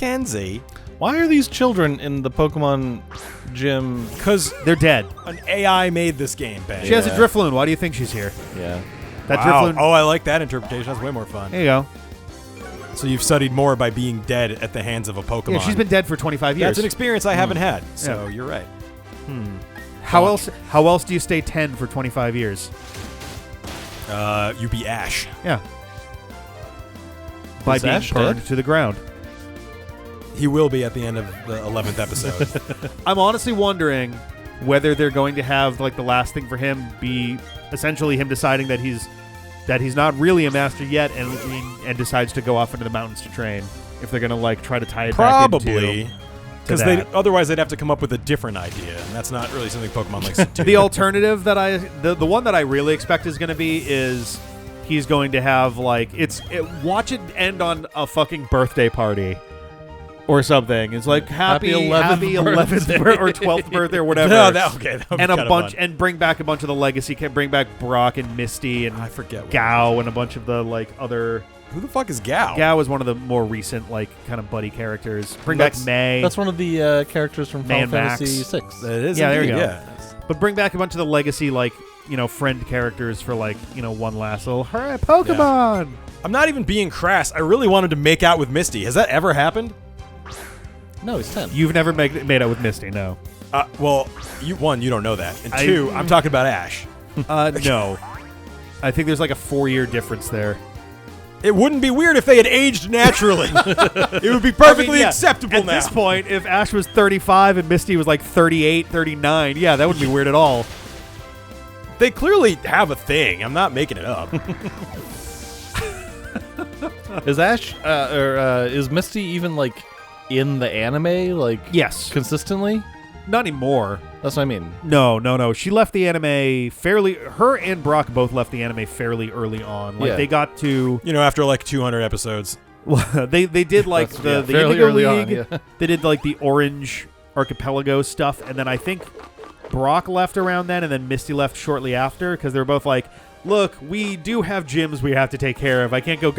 Mackenzie. Why are these children in the Pokemon Gym? Because they're dead. An AI made this game, Ben. She has a Drifloon. Why do you think she's here? Yeah. That wow. Drifloon. Oh, I like that interpretation. That's way more fun. There you go. So you've studied more by being dead at the hands of a Pokemon. Yeah, she's been dead for 25 years. That's an experience I haven't had. So you're right. How else do you stay 10 for 25 years? You be Ash. Yeah. By being Ash burned dead? to the ground. He will be at the end of the 11th episode. I'm honestly wondering whether they're going to have like the last thing for him be essentially him deciding that he's not really a master yet and decides to go off into the mountains to train. If they're going to like try to tie it Probably. back Because otherwise they'd have to come up with a different idea, and that's not really something Pokemon likes to do. The alternative that the one that I really expect is going to be is he's going to have like watch it end on a fucking birthday party or something. It's like happy 11th or 12th birthday or whatever. No, that would and be a bunch fun. and bring back a bunch of the legacy. Bring back Brock and Misty and I forget Gao and a bunch of the like other. Who the fuck is Gao? Gao is one of the more recent like kind of buddy characters. Bring back May. That's one of the characters from Final Max. Fantasy VI. That is Yeah, there indeed, you go. Yeah. But bring back a bunch of the legacy like friend characters for like one last little Pokemon. Yeah. I'm not even being crass. I really wanted to make out with Misty. Has that ever happened? No, he's 10. You've never made out with Misty, no. Well, you don't know that, and two, I'm talking about Ash. No. I think there's like a 4-year difference there. It wouldn't be weird if they had aged naturally. It would be perfectly acceptable at now. At this point, if Ash was 35 and Misty was like 38, 39, yeah, that wouldn't be weird at all. They clearly have a thing. I'm not making it up. Is Ash is Misty even like in the anime like Yes. consistently? Not anymore. That's what I mean. No. She left the anime fairly. Her and Brock both left the anime fairly early on. Like Yeah. they got to. After like 200 episodes. they did like the fairly Indigo early League. on, yeah. They did like the Orange Archipelago stuff, and then I think Brock left around then, and then Misty left shortly after because they were both like, "Look, we do have gyms we have to take care of. I can't go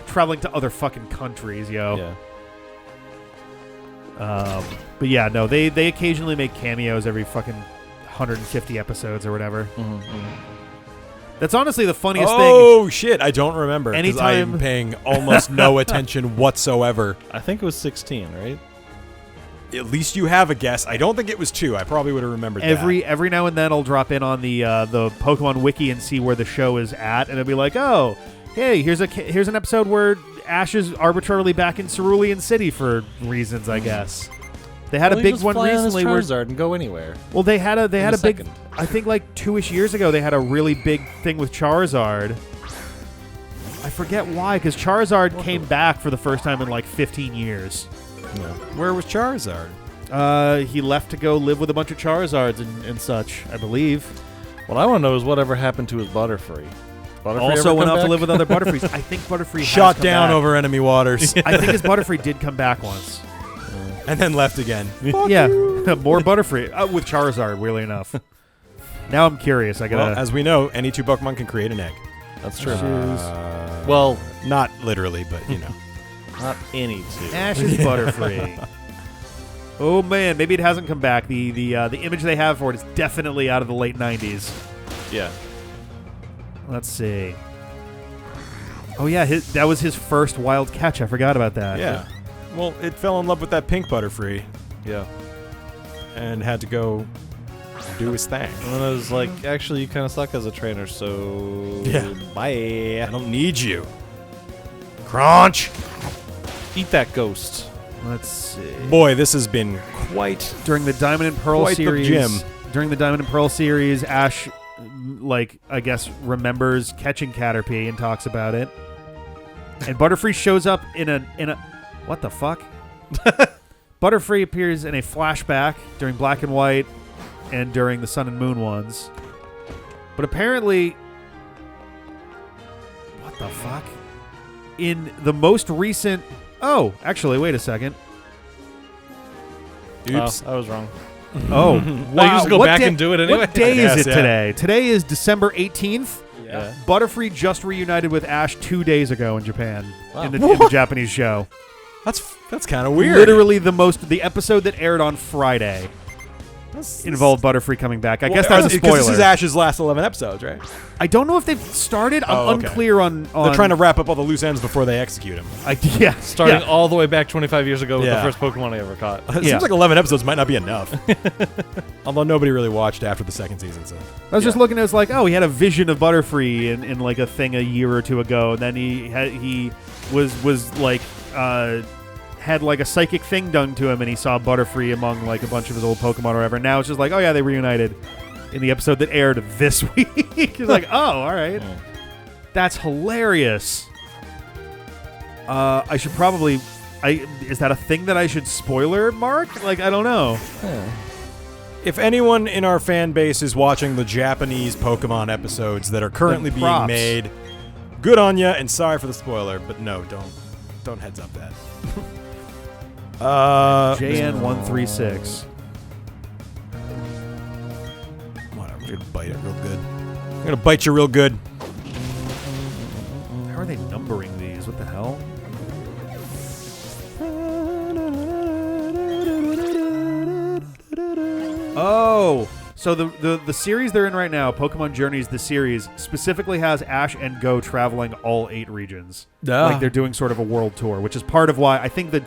traveling to other fucking countries, yo." Yeah. But yeah, no, they occasionally make cameos every fucking 150 episodes or whatever. That's honestly the funniest thing. Oh, shit. I don't remember. Because Anytime- I'm paying almost no attention whatsoever. I think it was 16, right? At least you have a guess. I don't think it was 2. I probably would have remembered that. Every now and then I'll drop in on the Pokemon Wiki and see where the show is at, and it'll be like, oh, hey, here's an episode where Ash is arbitrarily back in Cerulean City for reasons, I guess. They had a big one recently where Charizard and go anywhere. well, they had a big. second. I think like 2-ish years ago they had a really big thing with Charizard. I forget why, because Charizard came back for the first time in like 15 years. Yeah. Where was Charizard? He left to go live with a bunch of Charizards and such, I believe. What I want to know is whatever happened to his Butterfree. Butterfree Also ever went come off to back? live with other Butterfrees. I think Butterfree has Shot come down back. over enemy waters. I think his Butterfree did come back once. And then left again. Yeah, more Butterfree with Charizard. Weirdly enough. Now I'm curious. I Well, gotta. as we know, any 2 Pokemon can create an egg. That's true. Well, not literally, but Not any two. Ash's Butterfree. Oh man, maybe it hasn't come back. The image they have for it is definitely out of the late '90s. Yeah. Let's see. Oh yeah, that was his first wild catch. I forgot about that. Yeah. Well, it fell in love with that pink Butterfree Yeah. and had to go do his thing. And then I was like, actually, you kind of suck as a trainer, so Yeah. bye. I don't need you. Crunch! Eat that ghost. Let's see. Boy, this has been quite... During the Diamond and Pearl Quite the series, gym. During the Diamond and Pearl series, Ash, like I guess, remembers catching Caterpie and talks about it. And Butterfree shows up in a what the fuck? Butterfree appears in a flashback during Black and White and during the Sun and Moon ones. But apparently, what the fuck? In the most recent... Oh, actually, wait a second. Oops. Oh, I was wrong. Oh, wow. I used to go What back day- and do it anyway. What day Yes, is it yeah. today? Today is December 18th. Yeah. Butterfree just reunited with Ash 2 days ago in Japan Wow. in the Japanese show. That's kind of weird. Literally the episode that aired on Friday involved Butterfree coming back. I guess that was a spoiler. Because this is Ash's last 11 episodes, right? I don't know if they've started. I'm unclear on. They're trying to wrap up all the loose ends before they execute him. Starting all the way back 25 years ago with the first Pokemon I ever caught. It seems like 11 episodes might not be enough. Although nobody really watched after the second season. So I was just looking at it, like, he had a vision of Butterfree in like a thing a year or two ago, and then he was like had like a psychic thing done to him, and he saw Butterfree among like a bunch of his old Pokemon or whatever. Now it's just like, they reunited in the episode that aired this week. He's like, all right. Yeah. That's hilarious. I should probably... is that a thing that I should spoiler mark? Like, I don't know. If anyone in our fan base is watching the Japanese Pokemon episodes that are currently being made, good on ya, and sorry for the spoiler, but no, don't heads up that. JN136. Whatever, I'm gonna bite it real good. I'm gonna bite you real good. How are they numbering these? What the hell? Oh, so the series they're in right now, Pokemon Journeys, the series, specifically has Ash and Go traveling all 8 regions. Like they're doing sort of a world tour, which is part of why I think the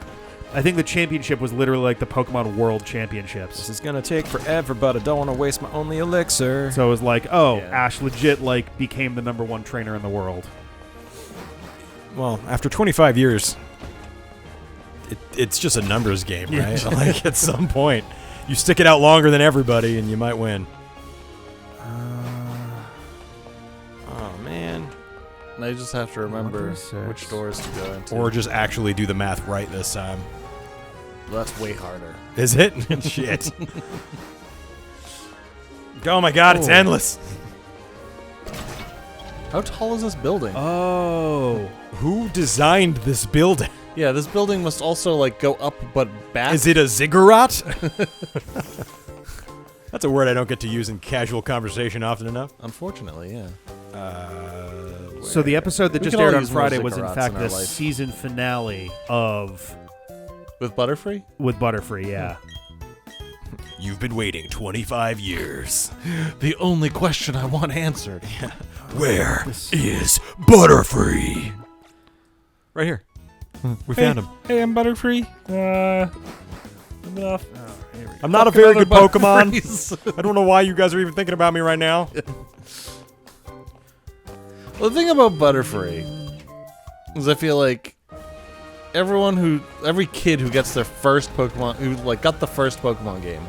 championship was literally like the Pokemon World Championships. This is gonna take forever, but I don't want to waste my only elixir. So it was like, Ash legit like became the #1 trainer in the world. Well, after 25 years, it's just a numbers game, right? Like at some point, you stick it out longer than everybody, and you might win. Oh man. I just have to remember which doors to go into. Or just actually do the math right this time. Well, that's way harder. Is it? Shit. Oh my god, it's endless. How tall is this building? Oh. Who designed this building? Yeah, this building must also like go up but back. Is it a ziggurat? That's a word I don't get to use in casual conversation often enough. Unfortunately, yeah. So the episode that just aired on Friday was in fact the season finale of... With Butterfree? With Butterfree, yeah. You've been waiting 25 years. The only question I want answered. Where is Butterfree? Right here. We found him. Hey, I'm Butterfree. I'm not a very good Pokemon. I don't know why you guys are even thinking about me right now. Well, the thing about Butterfree is I feel like every kid who gets their first Pokemon, who like got the first Pokemon game,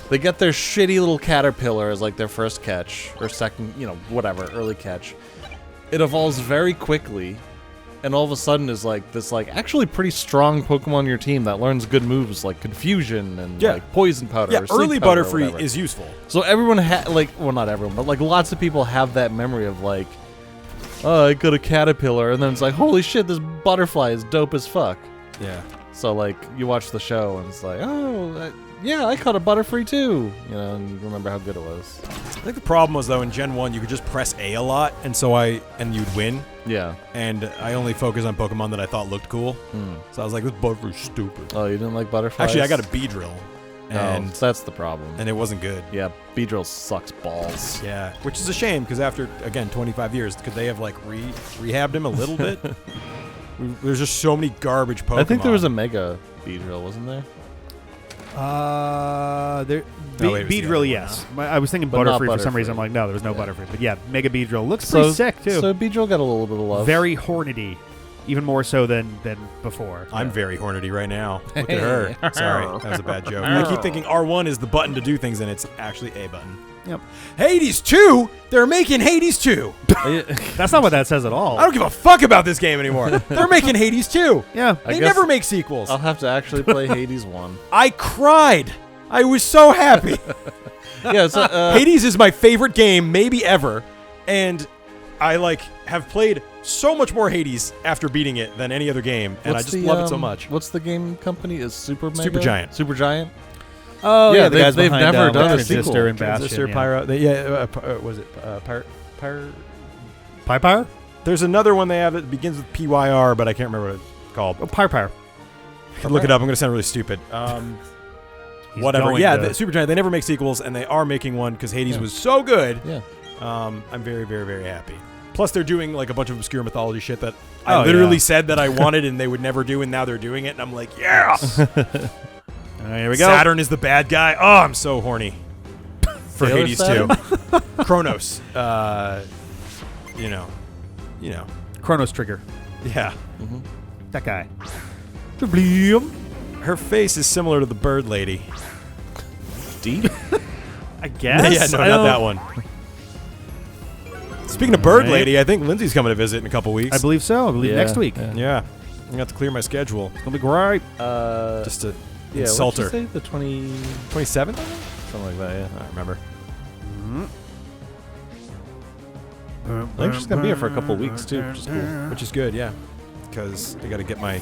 they get their shitty little Caterpillar as like their first catch, or second, whatever, early catch. It evolves very quickly, and all of a sudden is like this like actually pretty strong Pokemon on your team that learns good moves like Confusion and like Poison Powder. Yeah, or Sleep early Powder Butterfree is useful. So everyone well, not everyone, but like lots of people have that memory of like, oh, I got a Caterpillar, and then it's like, holy shit, this butterfly is dope as fuck. Yeah. So like you watch the show and it's like, oh, yeah, I caught a Butterfree too, and you remember how good it was. I think the problem was though in Gen 1 you could just press A a lot, and you'd win. Yeah. And I only focused on Pokemon that I thought looked cool. So I was like, this Butterfree's stupid. Oh, you didn't like Butterflies? Actually, I got a Beedrill. And that's the problem. And it wasn't good. Yeah, Beedrill sucks balls. Yeah, which is a shame because after, again, 25 years, could they have like rehabbed him a little bit? There's just so many garbage Pokemon. I think there was a Mega Beedrill, wasn't there? Beedrill, yes. I was thinking Butterfree for some reason. I'm like, no, there was no Butterfree. But yeah, Mega Beedrill looks pretty sick too. So Beedrill got a little bit of love. Very hornety, even more so than before. I'm very hornety right now. Look at her. Sorry, that was a bad joke. I keep thinking R1 is the button to do things, and it's actually A button. Yep. Hades 2? They're making Hades 2. That's not what that says at all. I don't give a fuck about this game anymore. They're making Hades 2. Yeah. They never make sequels. I'll have to actually play Hades 1. I cried. I was so happy. Yeah, so, Hades is my favorite game, maybe ever, and I have played so much more Hades after beating it than any other game, and I just love it so much. What's the game company? Is Supergiant. Supergiant? Oh, yeah, the guys they've never done a sequel. Transistor and Bastion. Pyro. Was it Pyre? Pyre? There's another one they have that begins with PYR, but I can't remember what it's called. Oh, Pyre. I can look it up. I'm going to sound really stupid. He's Whatever. going Yeah, to- the Supergiant, they never make sequels, and they are making one because Hades was so good. Yeah. I'm very, very, very happy. Plus, they're doing like a bunch of obscure mythology shit that I Oh, literally yeah. said that I wanted and they would never do, and now they're doing it, and I'm like, yeah! All right, here we go. Saturn is the bad guy. Oh, I'm so horny for Sailor Hades Saturn? too. Kronos. You know. Chronos Trigger. Yeah. That guy. Blim. Her face is similar to the bird lady. D? I guess. Yeah, no, not that one. Speaking of bird lady, I think Lindsay's coming to visit in a couple weeks. I believe so. I believe Yeah, next week. yeah. Yeah. I'm going to have to clear my schedule It's gonna be great. just to Yeah, insult her. what'd you say? The 27th? something like that. Yeah. I don't remember. I think she's gonna be here for a couple of weeks too, which is cool. Which is good, yeah. Because I got to get my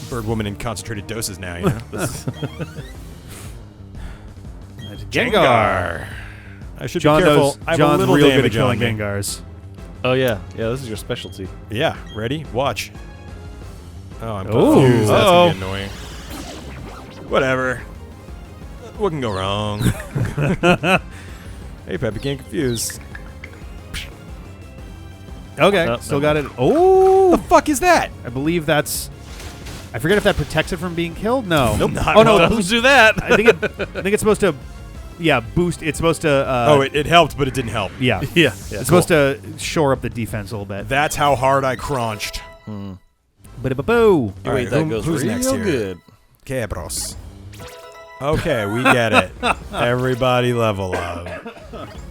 bird woman in concentrated doses now, you know? Gengar. I should John be careful. knows. I have John's a little real good at damage on killing me. Gengars. Oh yeah, this is your specialty. Yeah, ready? Watch. Oh, I'm Ooh. confused. That's Uh-oh. gonna be annoying. Whatever. What can go wrong? Hey, Pep, became confused. Okay, Oh, still never got it. Oh, The fuck is that? I believe that's. I forget if that protects it from being killed. No. Nope. Not Oh no, at all. boost- do that. I think it's supposed to. Yeah, boost. It's supposed to. Oh, it helped, but it didn't help. Yeah. Yeah. It's supposed to shore up the defense a little bit. That's how hard I crunched. Ba-da-ba-boo. All right, that goes who's real next here? good. Cabros. Okay, we get it. Everybody level up.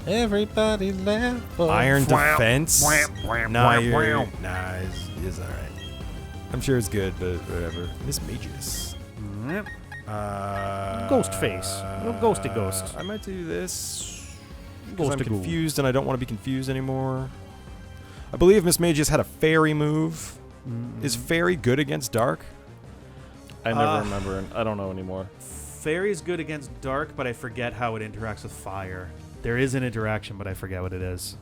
Everybody laugh. Iron defense. Nah, it's all right. I'm sure it's good, but whatever. Miss Magus. Ghost face. Little ghosty ghost. I might do this. 'Cause I'm Ghosty ghoul. confused, and I don't want to be confused anymore. I believe Miss Magus had a fairy move. Is fairy good against dark? I never remember, and I don't know anymore. Fairy's good against dark, but I forget how it interacts with fire. There is an interaction, but I forget what it is.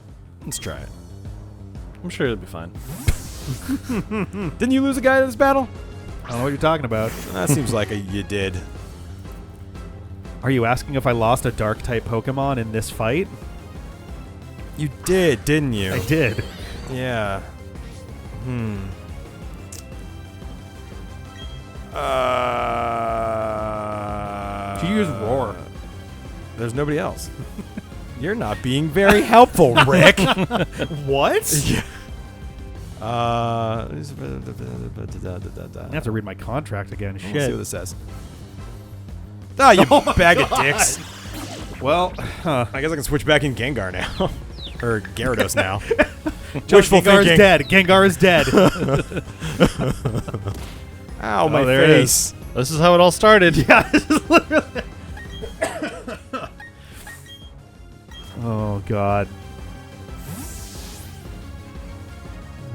Let's try it. I'm sure it'll be fine. Didn't you lose a guy in this battle? I don't know what you're talking about. That seems like you did. Are you asking if I lost a dark type Pokemon in this fight? You did, didn't you? I did. Yeah. She used Roar. There's nobody else. You're not being very helpful, Rick. What? Yeah. I have to read my contract again. Let's see Shit. what this says. Ah, you bag of dicks. Well, I guess I can switch back in Gengar now. Or Gyarados now. Wishful Gengar is thinking. dead. Gengar is dead. Ow, my there it face. This is how it all started. Yeah, this is literally. Oh God.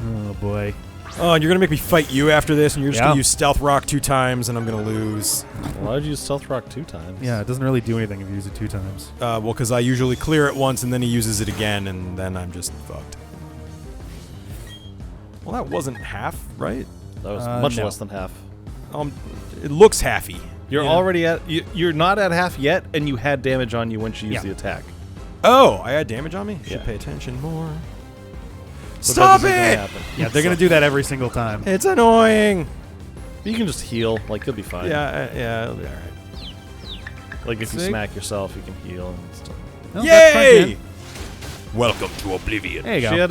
Oh boy. Oh, and you're going to make me fight you after this, and you're just Yeah. going to use Stealth Rock 2 times, and I'm going to lose. Why did you use Stealth Rock 2 times? Yeah, it doesn't really do anything if you use it 2 times. Well, because I usually clear it once, and then he uses it again, and then I'm just fucked. Well, that wasn't half, right? That was much no. less than half. It looks halfy. You're Yeah. already at. You're not at half yet, and you had damage on you when she used Yeah. the attack. Oh, I had damage on me? Yeah. Should pay attention more. So Stop that isn't gonna it! happen. Yeah, they're gonna do that every single time. It's annoying. You can just heal. Like, you'll be fine. Yeah, it'll be alright. Like, if you Sick. smack yourself, you can heal and stuff. No, that's fine, Yay! man. Welcome to Oblivion. There you She go. had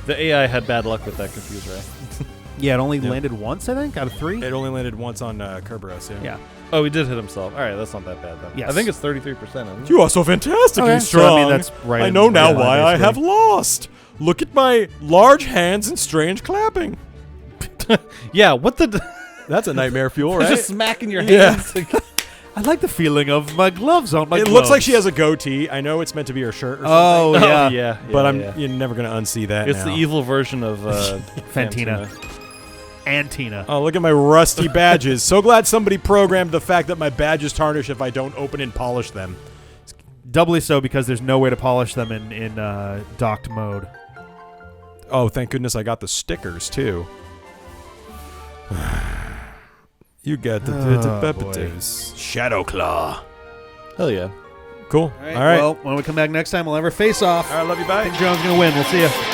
the AI had bad luck with that confuse ray. Yeah, it only Yeah. landed once, I think, out of 3. It only landed once on Kerberos, Yeah. Oh, he did hit himself. All right, that's not that bad then. Yes. I think it's 33%. Isn't it? You are so fantastically Okay. So, strong. I mean, that's right I in- know now right in line, why I basically. have lost. Look at my large hands and strange clapping. Yeah. What the? That's a nightmare fuel, right? Just smacking your Yeah. hands. I like the feeling of my gloves on my It gloves. looks like she has a goatee. I know it's meant to be her shirt or Oh, something. yeah. yeah. But yeah. you're never going to unsee that It's now. the evil version of Fantina. And Tina. Oh, look at my rusty badges. So glad somebody programmed the fact that my badges tarnish if I don't open and polish them. Doubly so because there's no way to polish them in docked mode. Oh, thank goodness I got the stickers, too. You got the Shadow Claw. Hell yeah. Cool. All right. Well, when we come back next time, we'll have our face off. All right, love you. Bye. I think John's going to win. We'll see you.